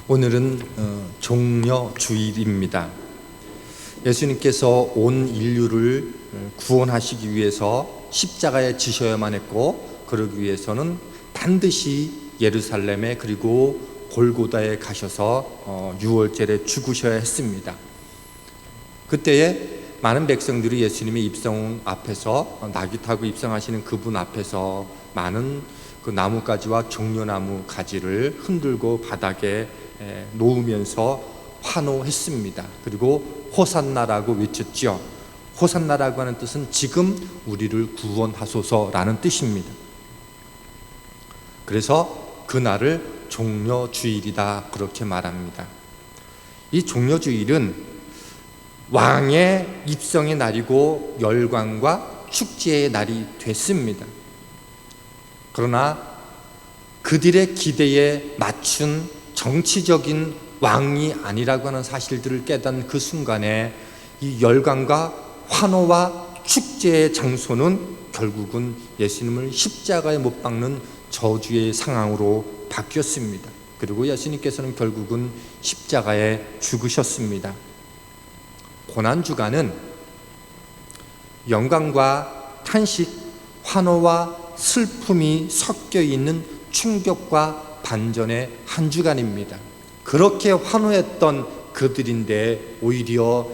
오늘은 종려주일입니다. 예수님께서 온 인류를 구원하시기 위해서 십자가에 지셔야만 했고, 그러기 위해서는 반드시 예루살렘에 그리고 골고다에 가셔서 유월절에 죽으셔야 했습니다. 그때에 많은 백성들이 예수님의 입성 앞에서, 나귀 타고 입성하시는 그분 앞에서 많은 그 나뭇가지와 종려나무 가지를 흔들고 바닥에 놓으면서 환호했습니다. 그리고 호산나라고 외쳤죠. 호산나라고 하는 뜻은 지금 우리를 구원하소서라는 뜻입니다. 그래서 그날을 종려주일이다 그렇게 말합니다. 이 종려주일은 왕의 입성의 날이고 열광과 축제의 날이 됐습니다. 그러나 그들의 기대에 맞춘 정치적인 왕이 아니라고 하는 사실들을 깨닫는 그 순간에 이 열광과 환호와 축제의 장소는 결국은 예수님을 십자가에 못 박는 저주의 상황으로 바뀌었습니다. 그리고 예수님께서는 결국은 십자가에 죽으셨습니다. 고난주간은 영광과 탄식, 환호와 슬픔이 섞여 있는 충격과 반전의 한 주간입니다. 그렇게 환호했던 그들인데 오히려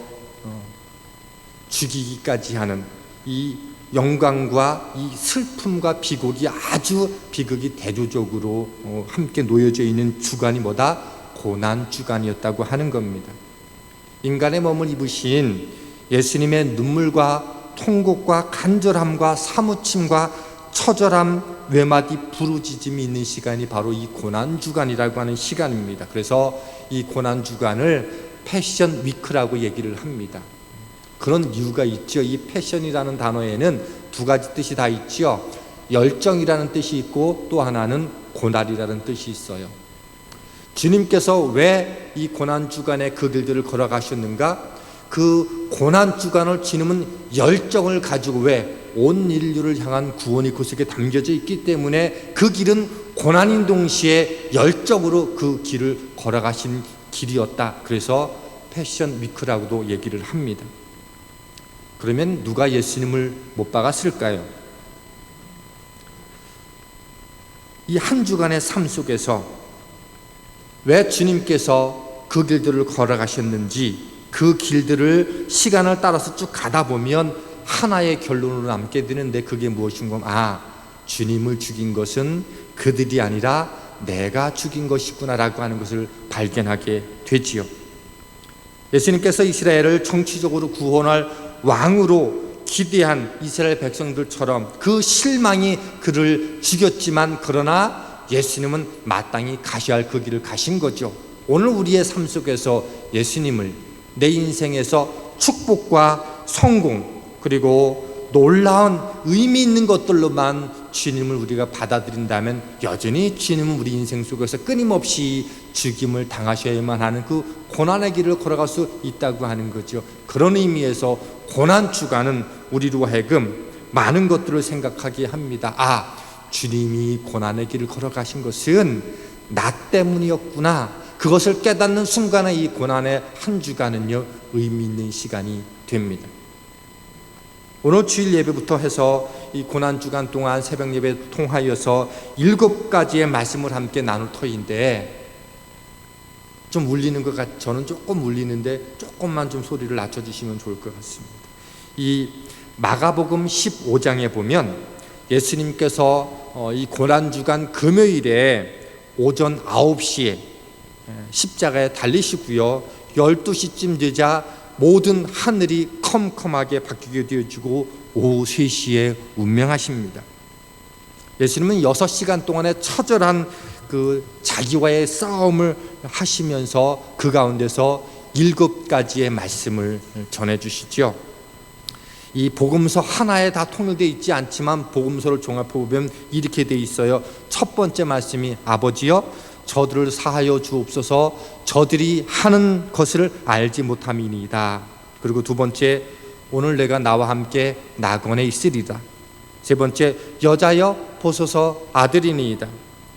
죽이기까지 하는 이 영광과 이 슬픔과 비극이 아주 비극이 대조적으로 함께 놓여져 있는 주간이 뭐다? 고난주간이었다고 하는 겁니다. 인간의 몸을 입으신 예수님의 눈물과 통곡과 간절함과 사무침과 처절함, 외마디 부르짖음이 있는 시간이 바로 이 고난주간이라고 하는 시간입니다. 그래서 이 고난주간을 패션 위크라고 얘기를 합니다. 그런 이유가 있죠. 이 패션이라는 단어에는 두 가지 뜻이 다 있죠. 열정이라는 뜻이 있고 또 하나는 고난이라는 뜻이 있어요. 주님께서 왜 이 고난주간에 그 길들을 걸어가셨는가? 그 고난주간을 주님은 열정을 가지고 왜 온 인류를 향한 구원이 그 속에 담겨져 있기 때문에 그 길은 고난인 동시에 열정으로 그 길을 걸어가신 길이었다. 그래서 패션 위크라고도 얘기를 합니다. 그러면 누가 예수님을 못 박았을까요? 이 한 주간의 삶 속에서 왜 주님께서 그 길들을 걸어가셨는지, 그 길들을 시간을 따라서 쭉 가다 보면 하나의 결론으로 남게 되는데, 그게 무엇인가? 주님을 죽인 것은 그들이 아니라 내가 죽인 것이구나라고 하는 것을 발견하게 되지요. 예수님께서 이스라엘을 정치적으로 구원할 왕으로 기대한 이스라엘 백성들처럼 그 실망이 그를 죽였지만, 그러나 예수님은 마땅히 가셔야 할 그 길을 가신 거죠. 오늘 우리의 삶 속에서 예수님을 내 인생에서 축복과 성공 그리고 놀라운 의미 있는 것들로만 주님을 우리가 받아들인다면 여전히 주님은 우리 인생 속에서 끊임없이 죽임을 당하셔야만 하는 그 고난의 길을 걸어갈 수 있다고 하는 거죠. 그런 의미에서 고난주간은 우리로 하여금 많은 것들을 생각하게 합니다. 주님이 고난의 길을 걸어가신 것은 나 때문이었구나. 그것을 깨닫는 순간에 이 고난의 한 주간은요, 의미 있는 시간이 됩니다. 오늘 주일 예배부터 해서 이 고난주간 동안 새벽 예배 통하여서 7가지의 말씀을 함께 나눌 터인데, 좀 울리는 것 같아요. 저는 조금 울리는데 조금만 좀 소리를 낮춰주시면 좋을 것 같습니다. 이 마가복음 15장에 보면 예수님께서 이 고난주간 금요일에 오전 9시에 십자가에 달리시고요, 12시쯤 되자 모든 하늘이 컴컴하게 바뀌게 되어지고 오후 3시에 운명하십니다. 예수님은 6시간 동안의 처절한 그 자기와의 싸움을 하시면서 그 가운데서 7가지의 말씀을 전해주시죠. 이 복음서 하나에 다 통일되어 있지 않지만 복음서를 종합해 보면 이렇게 되어 있어요. 첫 번째 말씀이 아버지여 저들을 사하여 주옵소서, 저들이 하는 것을 알지 못함이니이다. 그리고 두 번째, 오늘 내가 나와 함께 낙원에 있으리다. 세 번째, 여자여 보소서 아들이니이다.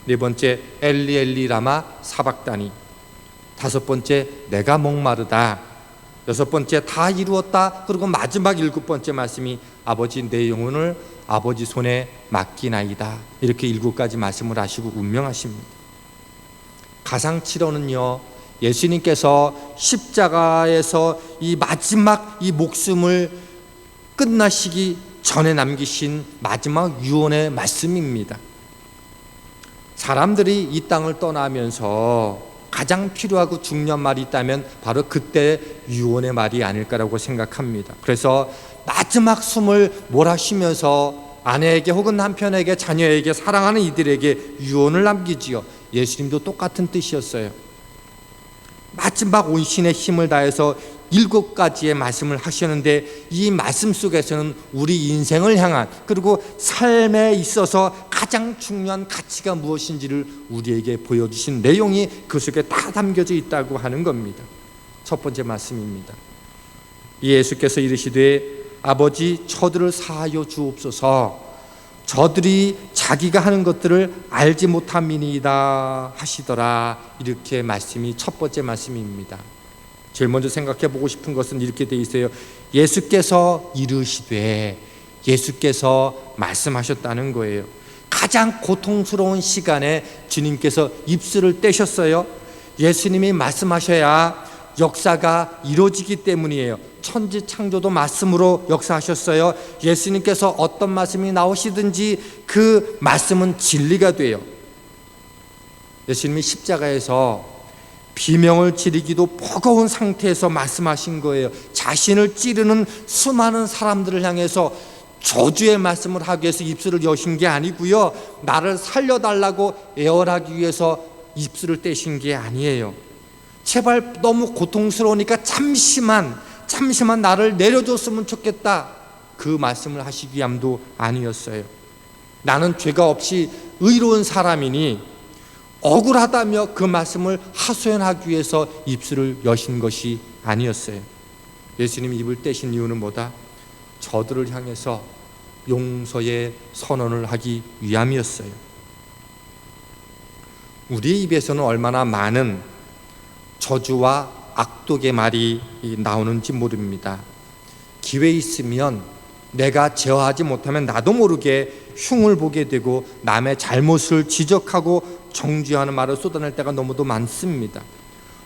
네 번째, 엘리 엘리 라마 사박다니. 다섯 번째, 내가 목마르다. 여섯 번째, 다 이루었다. 그리고 마지막 일곱 번째 말씀이 아버지 내 영혼을 아버지 손에 맡기나이다. 이렇게 일곱 가지 말씀을 하시고 운명하십니다. 가상치료는요, 예수님께서 십자가에서 이 마지막 이 목숨을 끝나시기 전에 남기신 마지막 유언의 말씀입니다. 사람들이 이 땅을 떠나면서 가장 필요하고 중요한 말이 있다면 바로 그때 유언의 말이 아닐까라고 생각합니다. 그래서 마지막 숨을 몰아쉬면서 아내에게 혹은 남편에게 자녀에게 사랑하는 이들에게 유언을 남기지요. 예수님도 똑같은 뜻이었어요. 마지막 온신의 힘을 다해서 일곱 가지의 말씀을 하셨는데 이 말씀 속에서는 우리 인생을 향한 그리고 삶에 있어서 가장 중요한 가치가 무엇인지를 우리에게 보여주신 내용이 그 속에 다 담겨져 있다고 하는 겁니다. 첫 번째 말씀입니다. 예수께서 이르시되 아버지 저들을 사하여 주옵소서 저들이 자기가 하는 것들을 알지 못함이니이다 하시더라. 이렇게 말씀이 첫 번째 말씀입니다. 제일 먼저 생각해 보고 싶은 것은 이렇게 돼 있어요. 예수께서 이르시되, 예수께서 말씀하셨다는 거예요. 가장 고통스러운 시간에 주님께서 입술을 떼셨어요. 예수님이 말씀하셔야 역사가 이루어지기 때문이에요. 천지 창조도 말씀으로 역사하셨어요. 예수님께서 어떤 말씀이 나오시든지 그 말씀은 진리가 돼요. 예수님이 십자가에서 비명을 지르기도 버거운 상태에서 말씀하신 거예요. 자신을 찌르는 수많은 사람들을 향해서 저주의 말씀을 하기 위해서 입술을 여신 게 아니고요, 나를 살려달라고 애원하기 위해서 입술을 떼신 게 아니에요. 제발 너무 고통스러우니까 잠시만 나를 내려줬으면 좋겠다, 그 말씀을 하시기 위함도 아니었어요. 나는 죄가 없이 의로운 사람이니 억울하다며 그 말씀을 하소연하기 위해서 입술을 여신 것이 아니었어요. 예수님이 입을 떼신 이유는 뭐다? 저들을 향해서 용서의 선언을 하기 위함이었어요. 우리 입에서는 얼마나 많은 저주와 악독의 말이 나오는지 모릅니다. 기회 있으면 내가 제어하지 못하면 나도 모르게 흉을 보게 되고 남의 잘못을 지적하고 정죄하는 말을 쏟아낼 때가 너무도 많습니다.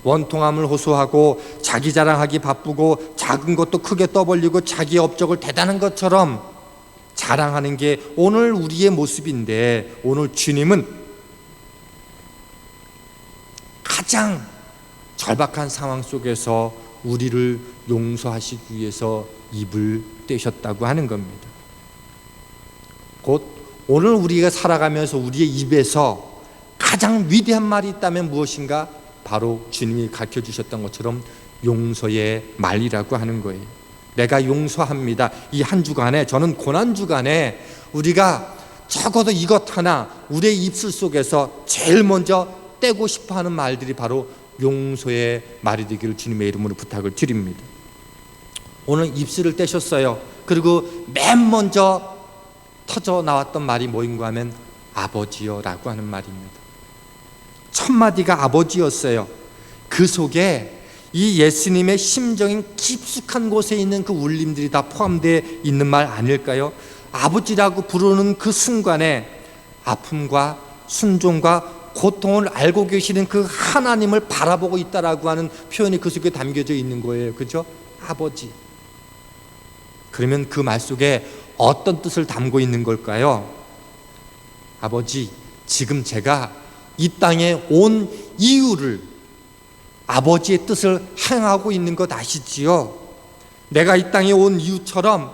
원통함을 호소하고 자기 자랑하기 바쁘고 작은 것도 크게 떠벌리고 자기 업적을 대단한 것처럼 자랑하는 게 오늘 우리의 모습인데, 오늘 주님은 가장 절박한 상황 속에서 우리를 용서하시기 위해서 입을 떼셨다고 하는 겁니다. 곧 오늘 우리가 살아가면서 우리의 입에서 가장 위대한 말이 있다면 무엇인가? 바로 주님이 가르쳐 주셨던 것처럼 용서의 말이라고 하는 거예요. 내가 용서합니다. 이 한 주간에, 저는 고난 주간에 우리가 적어도 이것 하나 우리의 입술 속에서 제일 먼저 떼고 싶어하는 말들이 바로 용서의 말이 되기를 주님의 이름으로 부탁을 드립니다. 오늘 입술을 떼셨어요. 그리고 맨 먼저 터져 나왔던 말이 뭐인가 하면 아버지요 라고 하는 말입니다. 첫 마디가 아버지였어요. 그 속에 이 예수님의 심정인 깊숙한 곳에 있는 그 울림들이 다 포함되어 있는 말 아닐까요? 아버지라고 부르는 그 순간에 아픔과 순종과 고통을 알고 계시는 그 하나님을 바라보고 있다라고 하는 표현이 그 속에 담겨져 있는 거예요. 그죠? 아버지. 그러면 그 말 속에 어떤 뜻을 담고 있는 걸까요? 아버지, 지금 제가 이 땅에 온 이유를 아버지의 뜻을 행하고 있는 것 아시지요? 내가 이 땅에 온 이유처럼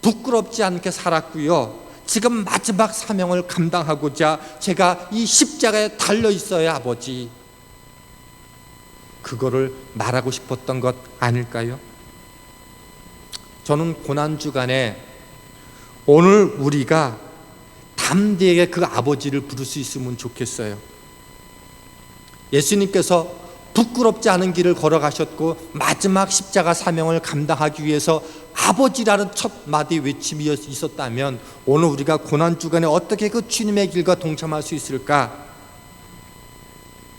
부끄럽지 않게 살았고요, 지금 마지막 사명을 감당하고자 제가 이 십자가에 달려 있어요. 아버지, 그거를 말하고 싶었던 것 아닐까요? 저는 고난주간에 오늘 우리가 담대하게 그 아버지를 부를 수 있으면 좋겠어요. 예수님께서 부끄럽지 않은 길을 걸어가셨고 마지막 십자가 사명을 감당하기 위해서 아버지라는 첫 마디 외침이 있었다면 오늘 우리가 고난주간에 어떻게 그 주님의 길과 동참할 수 있을까?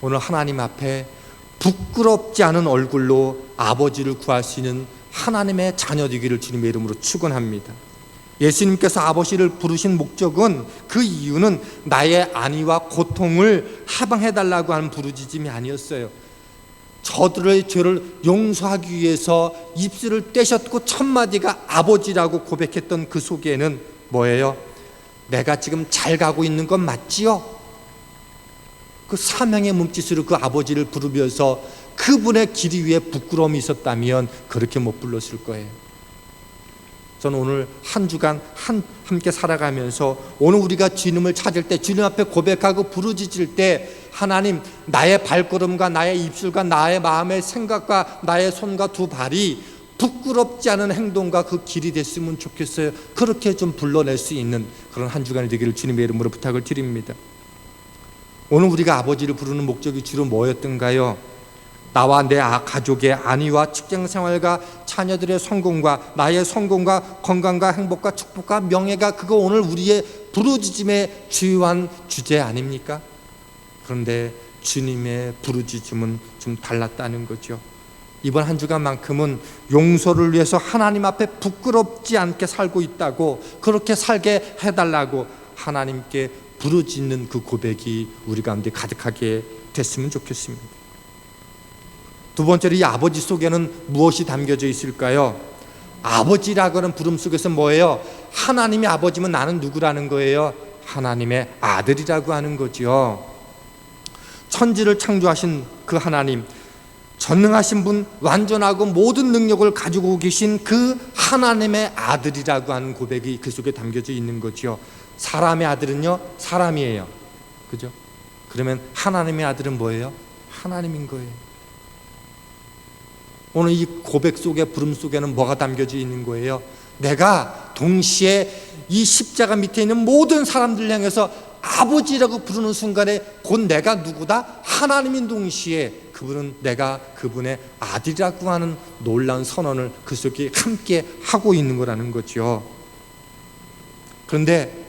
오늘 하나님 앞에 부끄럽지 않은 얼굴로 아버지를 구할 수 있는 하나님의 자녀 되기를 주님의 이름으로 축원합니다. 예수님께서 아버지를 부르신 목적은, 그 이유는 나의 안위와 고통을 해방해달라고 하는 부르짖음이 아니었어요. 저들의 죄를 용서하기 위해서 입술을 떼셨고 첫 마디가 아버지라고 고백했던 그 속에는 뭐예요? 내가 지금 잘 가고 있는 건 맞지요? 그 사명의 몸짓으로 그 아버지를 부르면서 그분의 길 위에 부끄러움이 있었다면 그렇게 못 불렀을 거예요. 저는 오늘 한 주간 함께 살아가면서 오늘 우리가 주님을 찾을 때, 주님 앞에 고백하고 부르짖을 때, 하나님, 나의 발걸음과 나의 입술과 나의 마음의 생각과 나의 손과 두 발이 부끄럽지 않은 행동과 그 길이 됐으면 좋겠어요. 그렇게 좀 불러낼 수 있는 그런 한 주간이 되기를 주님의 이름으로 부탁을 드립니다. 오늘 우리가 아버지를 부르는 목적이 주로 뭐였던가요? 나와 내 가족의 안위와 직장생활과 자녀들의 성공과 나의 성공과 건강과 행복과 축복과 명예가, 그거 오늘 우리의 부르짖음의 주요한 주제 아닙니까? 그런데 주님의 부르짖음은 좀 달랐다는 거죠. 이번 한 주간만큼은 용서를 위해서 하나님 앞에 부끄럽지 않게 살고 있다고, 그렇게 살게 해달라고 하나님께 부르짖는 그 고백이 우리 가운데 가득하게 됐으면 좋겠습니다. 두 번째로, 이 아버지 속에는 무엇이 담겨져 있을까요? 아버지라고 하는 부름 속에서 뭐예요? 하나님의 아버지면 나는 누구라는 거예요? 하나님의 아들이라고 하는 거죠. 천지를 창조하신 그 하나님, 전능하신 분, 완전하고 모든 능력을 가지고 계신 그 하나님의 아들이라고 하는 고백이 그 속에 담겨져 있는 거죠. 사람의 아들은요, 사람이에요. 그죠? 그러면 하나님의 아들은 뭐예요? 하나님인 거예요. 오늘 이 고백 속에, 부름 속에는 뭐가 담겨져 있는 거예요? 내가 동시에 이 십자가 밑에 있는 모든 사람들 향해서 아버지라고 부르는 순간에 곧 내가 누구다? 하나님인 동시에 그분은 내가 그분의 아들이라고 하는 놀라운 선언을 그 속에 함께 하고 있는 거라는 거죠. 그런데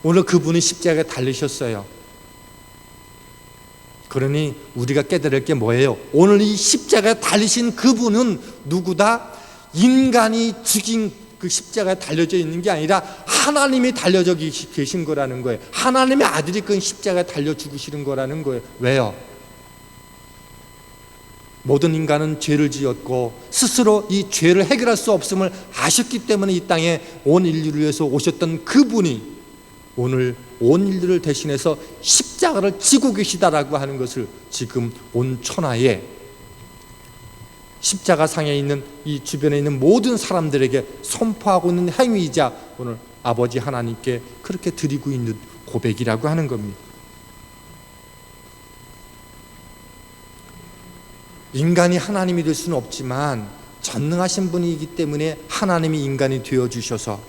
오늘 그분이 십자가에 달리셨어요. 그러니 우리가 깨달을 게 뭐예요? 오늘 이 십자가에 달리신 그분은 누구다? 인간이 죽인 그 십자가에 달려져 있는 게 아니라 하나님이 달려져 계신 거라는 거예요. 하나님의 아들이 그 십자가에 달려 죽으시는 거라는 거예요. 왜요? 모든 인간은 죄를 지었고 스스로 이 죄를 해결할 수 없음을 아셨기 때문에 이 땅에 온 인류를 위해서 오셨던 그분이 오늘 온 인류를 대신해서 십자가를 지고 계시다라고 하는 것을 지금 온 천하에, 십자가 상에 있는 이 주변에 있는 모든 사람들에게 선포하고 있는 행위이자 오늘 아버지 하나님께 그렇게 드리고 있는 고백이라고 하는 겁니다. 인간이 하나님이 될 수는 없지만 전능하신 분이기 때문에 하나님이 인간이 되어주셔서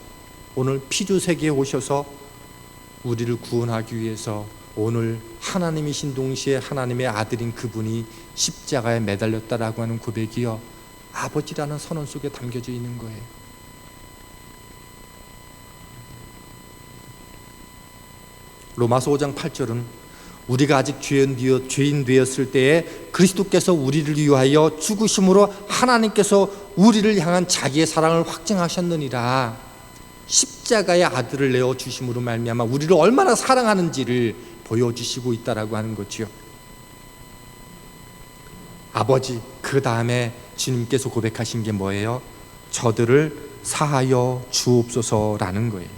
오늘 피조세계에 오셔서 우리를 구원하기 위해서 오늘 하나님이신 동시에 하나님의 아들인 그분이 십자가에 매달렸다라고 하는 고백이요, 아버지라는 선언 속에 담겨져 있는 거예요. 로마서 5장 8절은 우리가 아직 죄인 되었을 때에 그리스도께서 우리를 위하여 죽으심으로 하나님께서 우리를 향한 자기의 사랑을 확증하셨느니라. 십자가의 아들을 내어 주심으로 말미암아 우리를 얼마나 사랑하는지를 보여주시고 있다라고 하는 거지요. 아버지, 그 다음에 주님께서 고백하신 게 뭐예요? 저들을 사하여 주옵소서라는 거예요.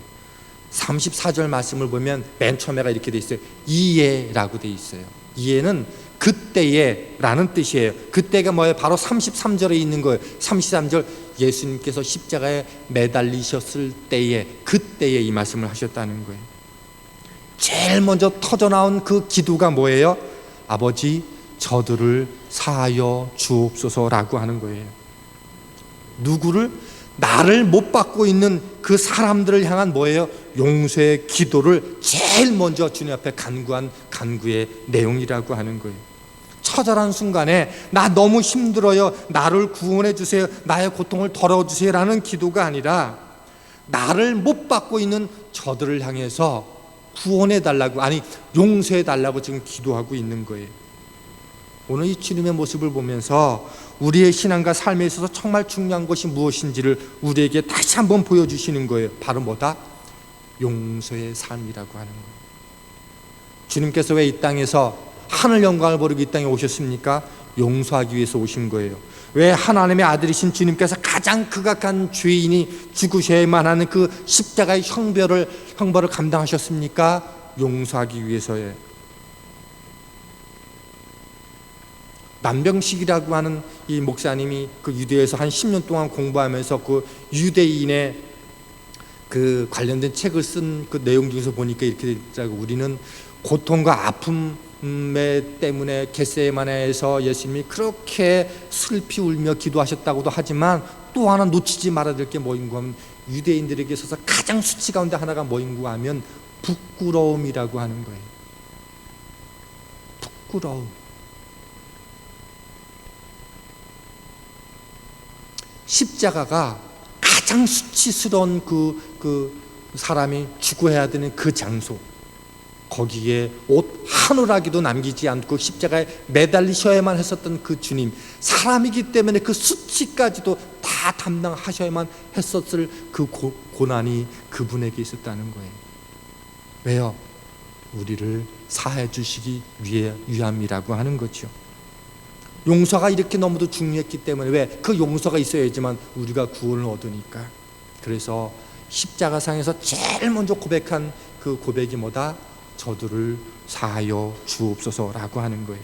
34절 말씀을 보면 맨 처음에가 이렇게 돼 있어요. 이에라고 돼 있어요. 이에는 그때에 라는 뜻이에요. 그때가 뭐예요? 바로 33절에 있는 거예요. 33절, 예수님께서 십자가에 매달리셨을 때에, 그때에 이 말씀을 하셨다는 거예요. 제일 먼저 터져나온 그 기도가 뭐예요? 아버지, 저들을 사하여 주옵소서라고 하는 거예요. 누구를? 나를 못 받고 있는 그 사람들을 향한 뭐예요? 용서의 기도를 제일 먼저 주님 앞에 간구한 간구의 내용이라고 하는 거예요. 처절한 순간에 나 너무 힘들어요, 나를 구원해 주세요, 나의 고통을 덜어주세요 라는 기도가 아니라 나를 못 받고 있는 저들을 향해서 구원해 달라고, 아니 용서해 달라고 지금 기도하고 있는 거예요. 오늘 이 주님의 모습을 보면서 우리의 신앙과 삶에 있어서 정말 중요한 것이 무엇인지를 우리에게 다시 한번 보여주시는 거예요. 바로 뭐다? 용서의 삶이라고 하는 거예요. 주님께서 왜 이 땅에서 하늘 영광을 버리고 이 땅에 오셨습니까? 용서하기 위해서 오신 거예요. 왜 하나님의 아들이신 주님께서 가장 극악한 죄인이 죽으셔야만 하는 그 십자가의 형벌을 감당하셨습니까? 용서하기 위해서예요. 남병식이라고 하는 이 목사님이 그 유대에서 한 10년 동안 공부하면서 그 유대인의 그 관련된 책을 쓴 그 내용 중에서 보니까 이렇게 되더라고요. 우리는 고통과 아픔 때문에 겟세마네에서 예수님이 그렇게 슬피 울며 기도하셨다고도 하지만 또 하나 놓치지 말아야 될 게 뭐인가 하면 유대인들에게 있어서 가장 수치 가운데 하나가 뭐인가 하면 부끄러움이라고 하는 거예요. 부끄러움. 십자가가 가장 수치스러운 그 사람이 죽어야 되는 그 장소, 거기에 옷 한 올라기도 남기지 않고 십자가에 매달리셔야만 했었던 그 주님, 사람이기 때문에 그 수치까지도 다 담당하셔야만 했었을 그 고난이 그분에게 있었다는 거예요. 왜요? 우리를 사해 주시기 위함이라고 하는 거죠. 용서가 이렇게 너무도 중요했기 때문에, 왜? 그 용서가 있어야지만 우리가 구원을 얻으니까. 그래서 십자가상에서 제일 먼저 고백한 그 고백이 뭐다? 저들을 사하여 주옵소서라고 하는 거예요.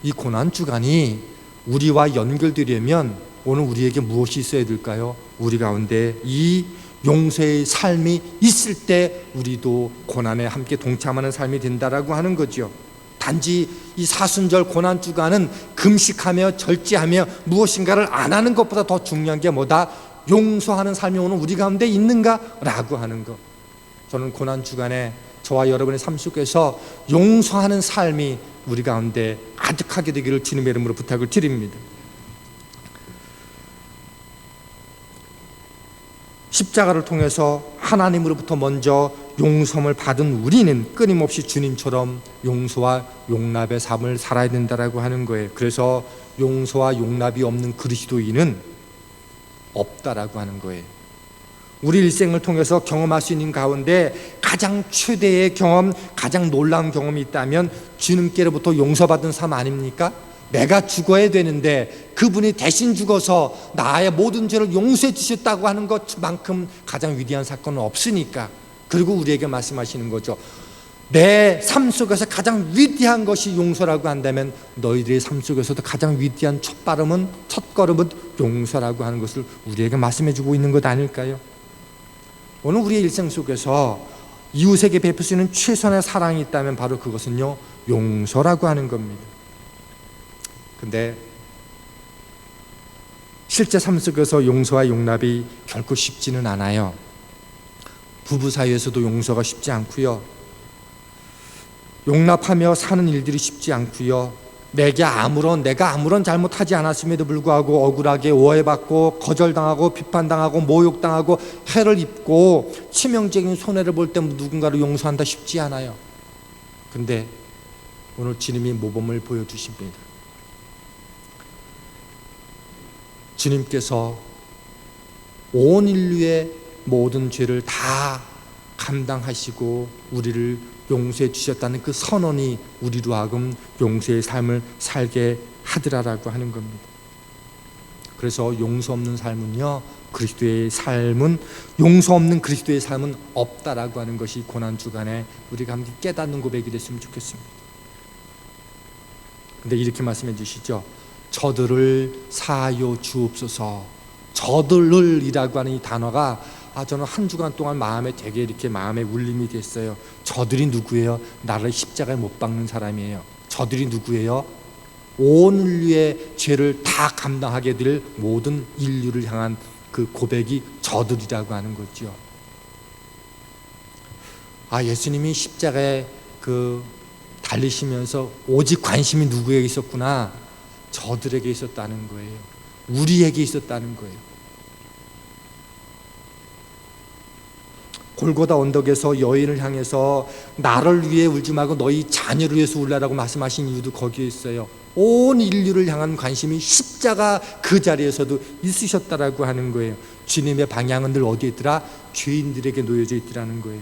이 고난주간이 우리와 연결되려면 오늘 우리에게 무엇이 있어야 될까요? 우리 가운데 이 용서의 삶이 있을 때 우리도 고난에 함께 동참하는 삶이 된다라고 하는 거죠. 단지 이 사순절 고난주간은 금식하며 절제하며 무엇인가를 안 하는 것보다 더 중요한 게 뭐다? 용서하는 삶이 오늘 우리 가운데 있는가라고 하는 것. 저는 고난주간에 저와 여러분의 삶 속에서 용서하는 삶이 우리 가운데 가득하게 되기를 주님의 이름으로 부탁을 드립니다. 십자가를 통해서 하나님으로부터 먼저 용서를 받은 우리는 끊임없이 주님처럼 용서와 용납의 삶을 살아야 된다라고 하는 거예요. 그래서 용서와 용납이 없는 그리스도인은 없다라고 하는 거예요. 우리 일생을 통해서 경험할 수 있는 가운데 가장 최대의 경험, 가장 놀라운 경험이 있다면 주님께로부터 용서받은 삶 아닙니까? 내가 죽어야 되는데 그분이 대신 죽어서 나의 모든 죄를 용서해 주셨다고 하는 것만큼 가장 위대한 사건은 없으니까. 그리고 우리에게 말씀하시는 거죠. 내 삶 속에서 가장 위대한 것이 용서라고 한다면 너희들의 삶 속에서도 가장 위대한 첫걸음은 용서라고 하는 것을 우리에게 말씀해 주고 있는 것 아닐까요? 오늘 우리의 일생 속에서 이웃에게 베풀 수 있는 최선의 사랑이 있다면 바로 그것은요, 용서라고 하는 겁니다. 근데 실제 삶 속에서 용서와 용납이 결코 쉽지는 않아요. 부부 사이에서도 용서가 쉽지 않고요, 용납하며 사는 일들이 쉽지 않고요, 내가 아무런 잘못하지 않았음에도 불구하고 억울하게 오해받고 거절당하고 비판당하고 모욕당하고 해를 입고 치명적인 손해를 볼 때 누군가를 용서한다 쉽지 않아요. 근데 오늘 주님이 모범을 보여주십니다. 주님께서 온 인류의 모든 죄를 다 감당하시고 우리를 용서해 주셨다는 그 선언이 우리로 하여금 용서의 삶을 살게 하더라라고 하는 겁니다. 그래서 용서 없는 삶은요, 용서 없는 그리스도의 삶은 없다라고 하는 것이 고난주간에 우리가 함께 깨닫는 고백이 됐으면 좋겠습니다. 근데 이렇게 말씀해 주시죠. 저들을 사하여 주옵소서. 저들을이라고 하는 이 단어가 저는 한 주간 동안 되게 이렇게 마음에 울림이 됐어요. 저들이 누구예요? 나를 십자가에 못 박는 사람이에요. 저들이 누구예요? 온 인류의 죄를 다 감당하게 될 모든 인류를 향한 그 고백이 저들이라고 하는 거죠. 예수님이 십자가에 달리시면서 오직 관심이 누구에게 있었구나? 저들에게 있었다는 거예요. 우리에게 있었다는 거예요. 골고다 언덕에서 여인을 향해서 나를 위해 울지 말고 너희 자녀를 위해서 울라라고 말씀하신 이유도 거기에 있어요. 온 인류를 향한 관심이 십자가 그 자리에서도 있으셨다라고 하는 거예요. 주님의 방향은 늘 어디에 있더라? 죄인들에게 놓여져 있더라는 거예요.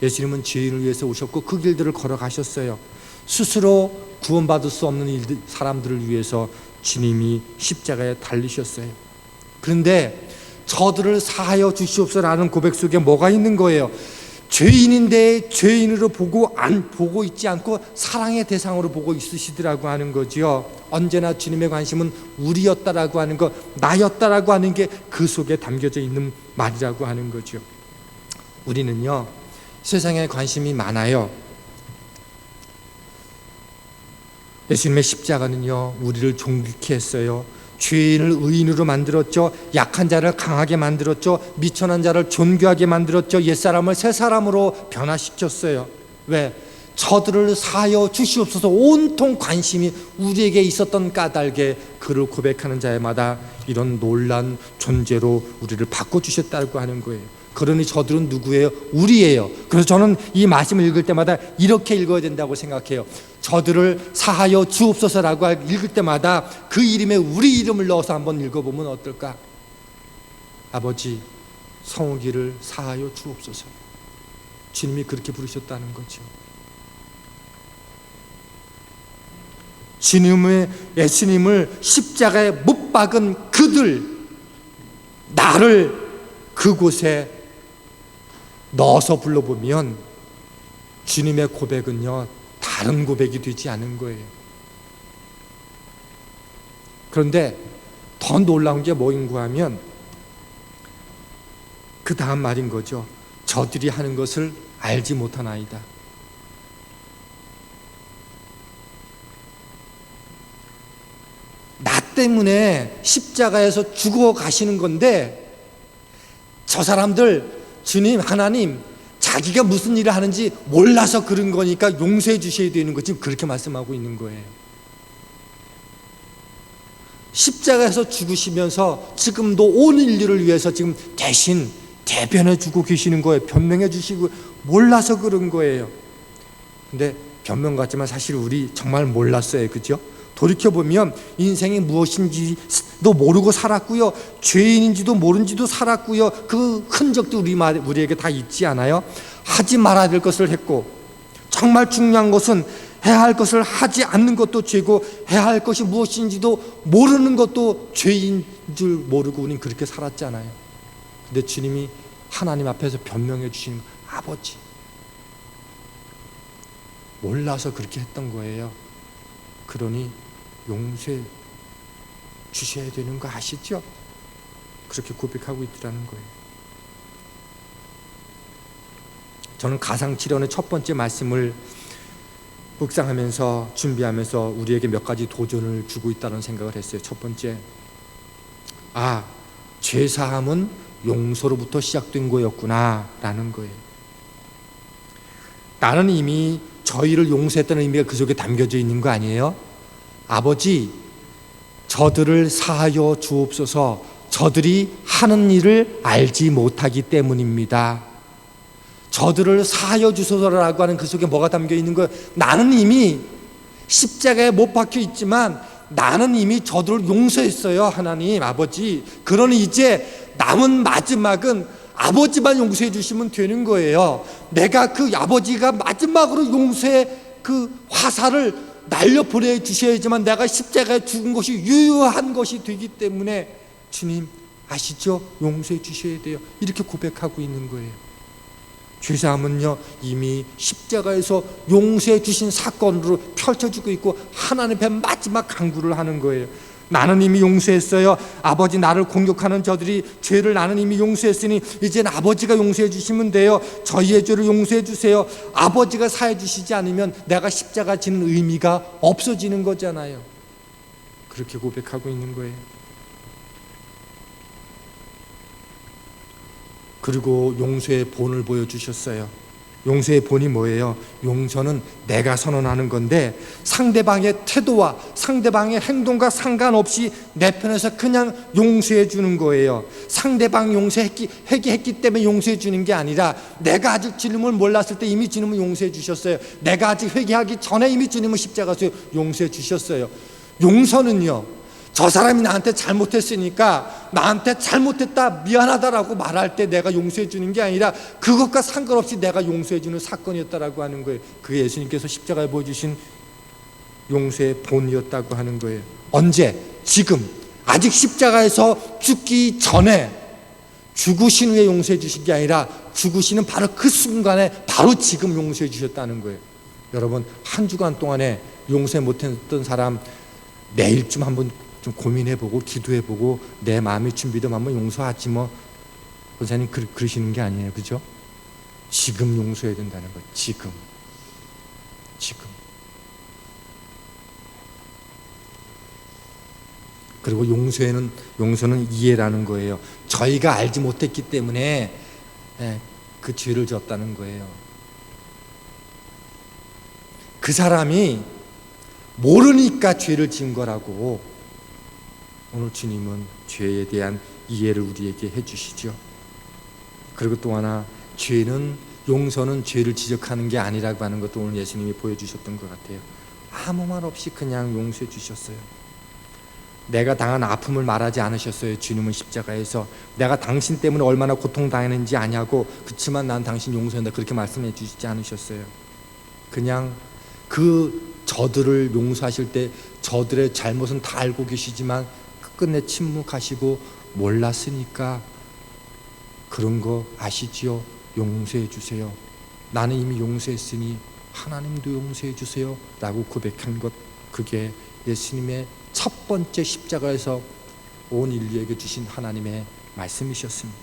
예수님은 죄인을 위해서 오셨고 그 길들을 걸어가셨어요. 스스로 구원받을 수 없는 사람들을 위해서 주님이 십자가에 달리셨어요. 그런데 저들을 사하여 주시옵소서라는 고백 속에 뭐가 있는 거예요? 죄인인데 죄인으로 보고 있지 않고 사랑의 대상으로 보고 있으시더라고 하는 거지요. 언제나 주님의 관심은 우리였다라고 하는 것, 나였다라고 하는 게 그 속에 담겨져 있는 말이라고 하는 거죠. 우리는요, 세상에 관심이 많아요. 예수님의 십자가는요, 우리를 존귀케 했어요. 죄인을 의인으로 만들었죠. 약한 자를 강하게 만들었죠. 미천한 자를 존귀하게 만들었죠. 옛사람을 새사람으로 변화시켰어요. 왜? 저들을 사하여 주시옵소서. 온통 관심이 우리에게 있었던 까닭에 그를 고백하는 자마다 이런 놀란 존재로 우리를 바꿔주셨다고 하는 거예요. 그러니 저들은 누구예요? 우리예요. 그래서 저는 이 말씀을 읽을 때마다 이렇게 읽어야 된다고 생각해요. 저들을 사하여 주옵소서라고 읽을 때마다 그 이름에 우리 이름을 넣어서 한번 읽어보면 어떨까? 아버지, 성욱이를 사하여 주옵소서. 주님이 그렇게 부르셨다는 거죠. 예수님을 십자가에 못 박은 그들, 나를 그곳에 넣어서 불러보면 주님의 고백은요, 다른 고백이 되지 않은 거예요. 그런데 더 놀라운 게 뭐인가 하면 그 다음 말인 거죠. 저들이 하는 것을 알지 못하나이다. 나 때문에 십자가에서 죽어 가시는 건데 저 사람들, 주님, 하나님, 자기가 무슨 일을 하는지 몰라서 그런 거니까 용서해 주셔야 되는 거지. 그렇게 말씀하고 있는 거예요. 십자가에서 죽으시면서 지금도 온 인류를 위해서 지금 대신 대변해 주고 계시는 거예요. 변명해 주시고 몰라서 그런 거예요. 근데 변명 같지만 사실 우리 정말 몰랐어요. 그죠? 돌이켜보면 인생이 무엇인지도 모르고 살았고요, 죄인인지도 모른지도 살았고요. 그 흔적도 우리에게 다 있지 않아요? 하지 말아야 될 것을 했고, 정말 중요한 것은 해야 할 것을 하지 않는 것도 죄고, 해야 할 것이 무엇인지도 모르는 것도 죄인 줄 모르고 우리는 그렇게 살았잖아요. 근데 주님이 하나님 앞에서 변명해 주시는, 아버지, 몰라서 그렇게 했던 거예요. 그러니 용서해 주셔야 되는 거 아시죠? 그렇게 고백하고 있더라는 거예요. 저는 가상칠언의 첫 번째 말씀을 묵상하면서 준비하면서 우리에게 몇 가지 도전을 주고 있다는 생각을 했어요. 첫 번째, 죄사함은 용서로부터 시작된 거였구나 라는 거예요. 나는 이미 저희를 용서했다는 의미가 그 속에 담겨져 있는 거 아니에요? 아버지, 저들을 사하여 주옵소서. 저들이 하는 일을 알지 못하기 때문입니다. 저들을 사하여 주소서라고 하는 그 속에 뭐가 담겨 있는 거예요? 나는 이미 십자가에 못 박혀 있지만 나는 이미 저들을 용서했어요. 하나님, 아버지. 그러니 이제 남은 마지막은 아버지만 용서해 주시면 되는 거예요. 내가 그 아버지가 마지막으로 용서의 그 화살을 날려보내 주셔야지만 내가 십자가에 죽은 것이 유효한 것이 되기 때문에 주님 아시죠? 용서해 주셔야 돼요. 이렇게 고백하고 있는 거예요. 죄사함은요, 이미 십자가에서 용서해 주신 사건으로 펼쳐지고 있고 하나님 앞에 마지막 간구를 하는 거예요. 나는 이미 용서했어요. 아버지, 나를 공격하는 저들이 죄를 나는 이미 용서했으니 이제는 아버지가 용서해 주시면 돼요. 저희의 죄를 용서해 주세요. 아버지가 사해 주시지 않으면 내가 십자가 지는 의미가 없어지는 거잖아요. 그렇게 고백하고 있는 거예요. 그리고 용서의 본을 보여주셨어요. 용서의 본이 뭐예요? 용서는 내가 선언하는 건데 상대방의 태도와 상대방의 행동과 상관없이 내 편에서 그냥 용서해 주는 거예요. 상대방 회개했기 때문에 용서해 주는 게 아니라 내가 아직 주님을 몰랐을 때 이미 주님을 용서해 주셨어요. 내가 아직 회개하기 전에 이미 주님을 십자가에서 용서해 주셨어요. 용서는요, 저 사람이 나한테 잘못했으니까 나한테 잘못했다 미안하다라고 말할 때 내가 용서해 주는 게 아니라 그것과 상관없이 내가 용서해 주는 사건이었다라고 하는 거예요. 그게 예수님께서 십자가에 보여주신 용서의 본이었다고 하는 거예요. 언제? 지금. 아직 십자가에서 죽기 전에 죽으신 후에 용서해 주신 게 아니라 죽으시는 바로 그 순간에 바로 지금 용서해 주셨다는 거예요. 여러분, 한 주간 동안에 용서 못했던 사람 내일쯤 한번 좀 고민해보고 기도해보고 내 마음의 준비되면 한번 용서하지 뭐. 권사님 그러시는 게 아니에요, 그죠? 지금 용서해야 된다는 거예요. 지금. 그리고 용서는 이해라는 거예요. 저희가 알지 못했기 때문에 그 죄를 졌다는 거예요. 그 사람이 모르니까 죄를 지은 거라고 오늘 주님은 죄에 대한 이해를 우리에게 해주시죠. 그리고 또 하나, 용서는 죄를 지적하는 게 아니라고 하는 것도 오늘 예수님이 보여주셨던 것 같아요. 아무 말 없이 그냥 용서해 주셨어요. 내가 당한 아픔을 말하지 않으셨어요. 주님은 십자가에서 내가 당신 때문에 얼마나 고통당했는지 아냐고, 그치만 난 당신 용서한다, 그렇게 말씀해 주시지 않으셨어요. 그냥 저들을 용서하실 때 저들의 잘못은 다 알고 계시지만 끝내 침묵하시고 몰랐으니까 그런 거 아시지요? 용서해 주세요. 나는 이미 용서했으니 하나님도 용서해 주세요 라고 고백한 것, 그게 예수님의 첫 번째 십자가에서 온 인류에게 주신 하나님의 말씀이셨습니다.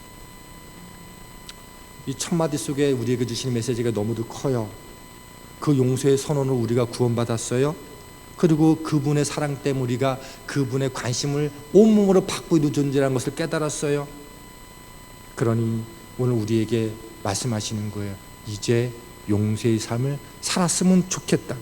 이 첫 마디 속에 우리에게 주신 메시지가 너무도 커요. 그 용서의 선언으로 우리가 구원받았어요. 그리고 그분의 사랑 때문에 우리가 그분의 관심을 온몸으로 받고 있는 존재라는 것을 깨달았어요. 그러니 오늘 우리에게 말씀하시는 거예요. 이제 용서의 삶을 살았으면 좋겠다.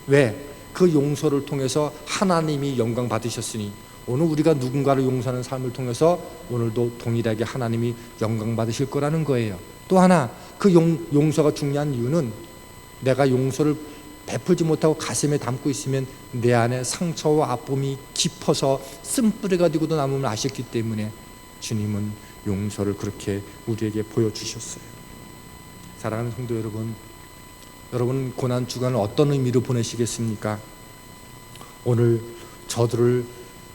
왜? 그 용서를 통해서 하나님이 영광 받으셨으니 오늘 우리가 누군가를 용서하는 삶을 통해서 오늘도 동일하게 하나님이 영광 받으실 거라는 거예요. 또 하나, 그 용서가 중요한 이유는 내가 용서를 베풀지 못하고 가슴에 담고 있으면 내 안에 상처와 아픔이 깊어서 쓴뿌리가 되고도 남음을 아셨기 때문에 주님은 용서를 그렇게 우리에게 보여주셨어요. 사랑하는 성도 여러분 고난 주간을 어떤 의미로 보내시겠습니까? 오늘 저들을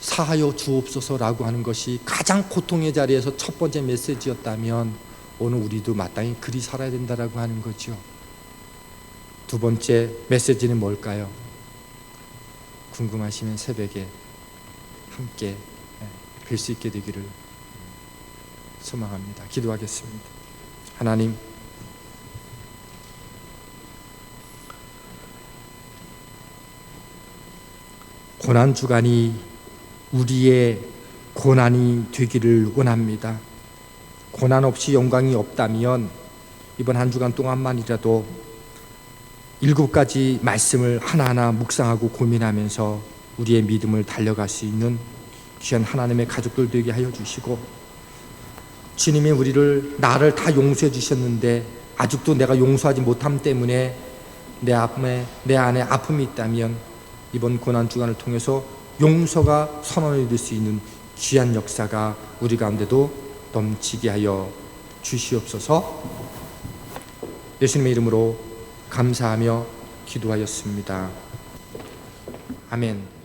사하여 주옵소서라고 하는 것이 가장 고통의 자리에서 첫 번째 메시지였다면 오늘 우리도 마땅히 그리 살아야 된다라고 하는 거죠. 두 번째 메시지는 뭘까요? 궁금하시면 새벽에 함께 뵐 수 있게 되기를 소망합니다. 기도하겠습니다. 하나님, 고난주간이 우리의 고난이 되기를 원합니다. 고난 없이 영광이 없다면 이번 한 주간 동안만이라도 7가지 말씀을 하나하나 묵상하고 고민하면서 우리의 믿음을 달려갈 수 있는 귀한 하나님의 가족들 되게 하여 주시고, 주님이 나를 다 용서해 주셨는데 아직도 내가 용서하지 못함 때문에 내 안에 아픔이 있다면 이번 고난주간을 통해서 용서가 선언이 될 수 있는 귀한 역사가 우리 가운데도 넘치게 하여 주시옵소서. 예수님의 이름으로 감사하며 기도하였습니다. 아멘.